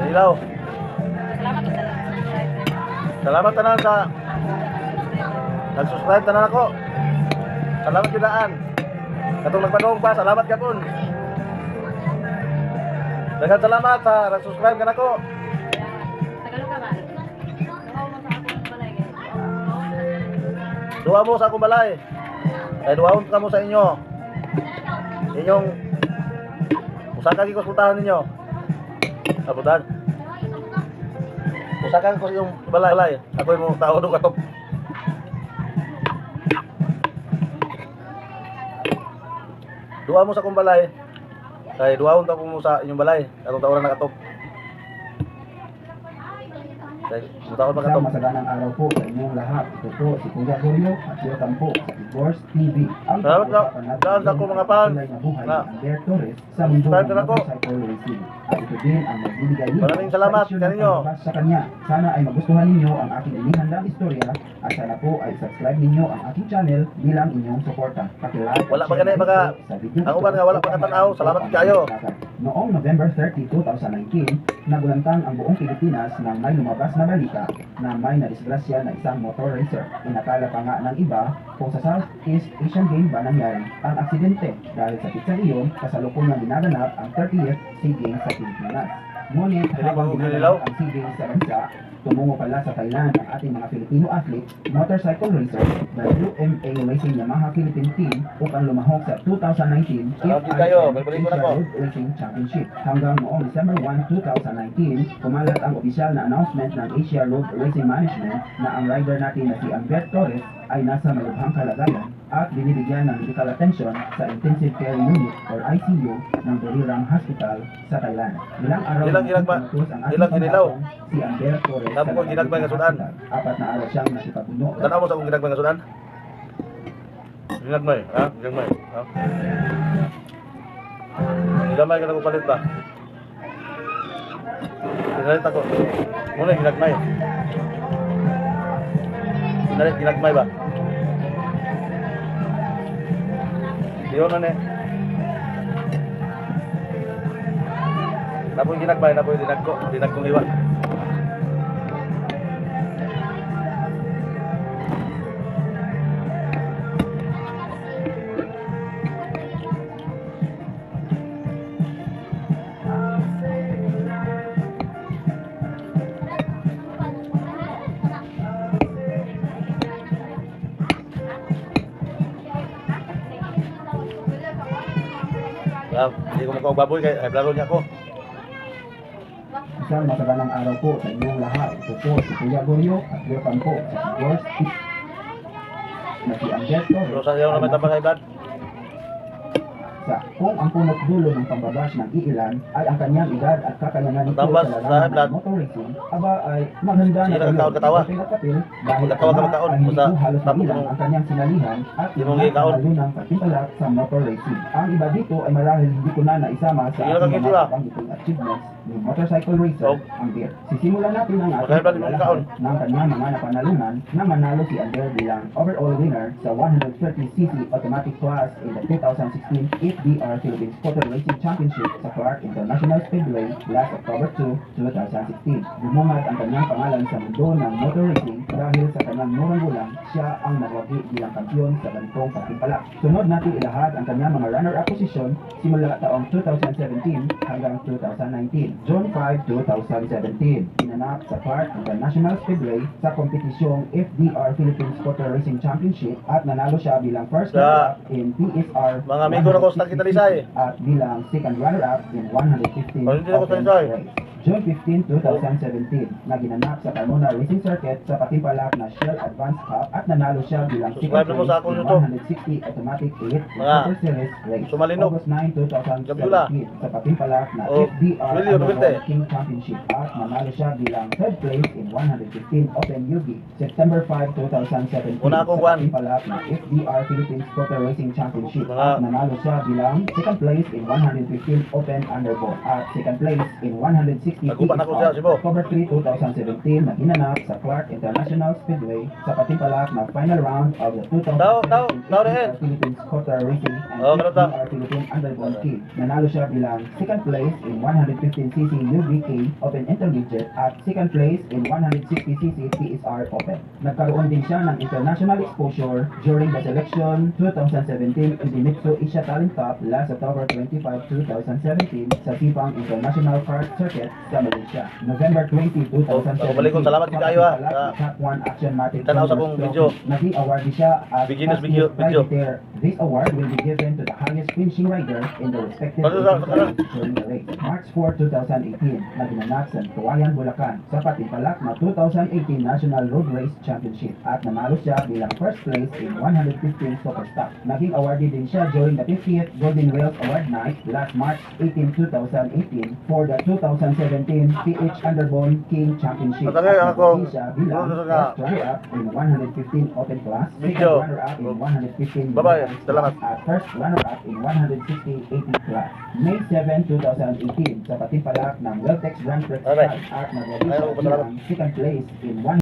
Ilaw. Salamat po sa subscriber. Salamat tanan sa nag-subscribe tanan ako. Salamat gidaan. Katong nagpanong pa, salamat gyapon. Daghang salamat sa nag-subscribe kan ako. Tagalog ka ba? Duwa mo sa akong balay. Kay duwahon ka mo sa inyo. Inyong usa ka konsultahan ninyo. Abudan. Usa ka ko yung balay. Ako mo tao do katop. Duwa mo sa akong balay. Kay duwahon ta mo sa inyong balay. Atong taon na katop. Kay mutaon pa katop. Isang masaganang araw po sa inyong lahat. Ito po si Kuya Julio at welcome po sa Divorce TV. Ang Salamat na. Dahil sa ako mga pan. na buhay Na. ni Albert Torres sa mundo Subscribe ng na ako. motorcycle racing. At ito din ang magbibigay ninyo Maraming salamat sa kaninyo. sa kanya. Sana ay magustuhan ninyo ang aking inihandang istorya at sana po ay subscribe ninyo ang aking channel bilang inyong suporta. Pakilike. Wala pa ganay mga ang uban nga wala pa katanaw. Salamat kayo. Noong November 30, 2019, nagulantang ang buong Pilipinas nang may lumabas na balita na may nadisgrasya na isang motor racer. Inakala pa nga ng iba kung sa Southeast Asian Game ba nangyari ang aksidente dahil sa pitsang iyon, kasalukuyang ginaganap ang 30th SEA Games sa Pilipinas. Ngunit habang ginaganap ang SEA Games sa bansa, tumungo pala sa Thailand ang ating mga Filipino athlete, motorcycle racer, the UMA Racing Yamaha Philippine Team upang lumahok sa 2019 Salamat kayo. Balik-balik ko na Asia ko. Road Racing Championship. Hanggang noong December 1, 2019, kumalat ang opisyal na announcement ng Asia Road Racing Management na ang rider natin na si Albert Torres ay nasa malubhang kalagayan at binibigyan ng medical attention sa Intensive Care Unit or ICU ng Buriram Hospital sa Thailand. Ilang araw Ilang ginagba? naputos ang ating Ilang ginilaw? pangakong si Albert Torres Tama ko, ginagbay nga sudan. Apat na araw siyang nakipaguno. Tanaw mo sa akong ginagmay nga sudan. Ginagmay, ha? Ginagmay, ha? Ginagmay ka na ko palit ba? Ginalit ako. Muna yung ginagmay. Ginagmay ba? Yun na ne. Napoy ginagmay, napoy dinagkong iwa. Hindi ko makababoy kaya laro niya ako. Isang masaganang araw po sa inyong lahat. Ito po si Kuya Julio at welcome po sa Divorce TV. Na si Albert Torres Pero sa iyo naman tambang kay Brad. kung ang punot dulo ng pambabash ng iilan ay ang kanyang edad at kakayanan nito Tambas sa sa larangan blood. ng motor racing, aba ay maghanda na Sino ang taon katawa? kapil dahil Magkatawa ka ama magkaon, ay hindi basta po halos tapos nabilang mo. ang kanyang sinalihan at Hindi mo gikaon. ng pagtimpalak sa motor racing. Ang iba dito ay marahil hindi ko na naisama sa Sige na, ating kagiti mga ba? pangitong achievements ni motorcycle racer, Oh. ang Bear. Sisimulan natin ang ating Magkaiba din mo paglalakad gikaon. ng kanyang mga napanalunan na manalo si Albert bilang overall winner sa 130cc automatic class in the 2016 FDR Philippines Motor Racing Championship sa Clark International Speedway last October 2, 2016. Bumungad ang kanyang pangalan sa mundo ng motor racing dahil sa kanyang murang gulang, siya ang nagwagi bilang kampiyon sa ganitong pagtimpalak. Sunod natin ilahad ang kanyang mga runner-up position simula taong 2017 hanggang 2019. June 5, 2017, pinanap sa Clark International Speedway sa kompetisyong FDR Philippines Motor Racing Championship at nanalo siya bilang first Sa runner-up in PSR mga amigo na ko sa Kitalisay. at bilang second runner-up in 115 Oh, hindi na ko open Kitalisay. race. June 15, 2017, na ginanap sa Carmona Racing Circuit sa patimpalak na Shell Advance Cup at nanalo siya bilang Subscribe second na mo sa place akong in YouTube. 160 automatic elite Mga Super Series race. sumalinog. August 9, 2017, Gabula. sa patimpalak na Oh, FDR Willie, Duarte. King Championship at nanalo siya bilang third place in 115 Open UB. September 5, 2017, Una akong sa kwan. patimpalak na FDR Philippines Motor Racing Championship Mga at nanalo siya bilang second place in 115 Open Underboard at second place in 160 Naguba na ko siya, Sibo. October 3, 2017, naginanap sa Clark International Speedway sa patimpalak na final round of the 2017 Tao rin. Philippines Quarter Racing and Oh, ganun ta. Philippine Underground Team. Nanalo siya bilang second place in 115cc UBK Open Intermediate at second place in 160cc PSR Open. Nagkaroon din siya ng international exposure during the selection 2017 Idemitsu Asia Talent Cup last October 25, 2017 sa Sipang International Kart Circuit sa Malaysia. November 20, 2017. Balik ko, salamat kayo, ha. Top 1 Action Matic Tanaw sa akong video. Naging award siya as Beginners fastest video. rider. This award will be given to the highest finishing rider in the respective Ano sa- races during the race. March 4, 2018, naginanap sa Kawayan, Bulacan sa patimpalak na 2018 National Road Race Championship at nanalo siya bilang first place in 115 Superstock. Naging awarded din siya during the 50th Golden Wheels Award Night last March 18, 2018 for the 2017 PH Underbone King Championship. Matangay At ako. naging siya bilang Ano nga? first runner-up in 115 open class, second Video. runner-up in 115 Bye-bye. class, Salamat. at first runner-up in 160 80 class. May 7, 2018 sa patimpalak ng Weltex Grand Prix Bye-bye. at nagwagi Ayaw siya ko, salamat. bilang second place in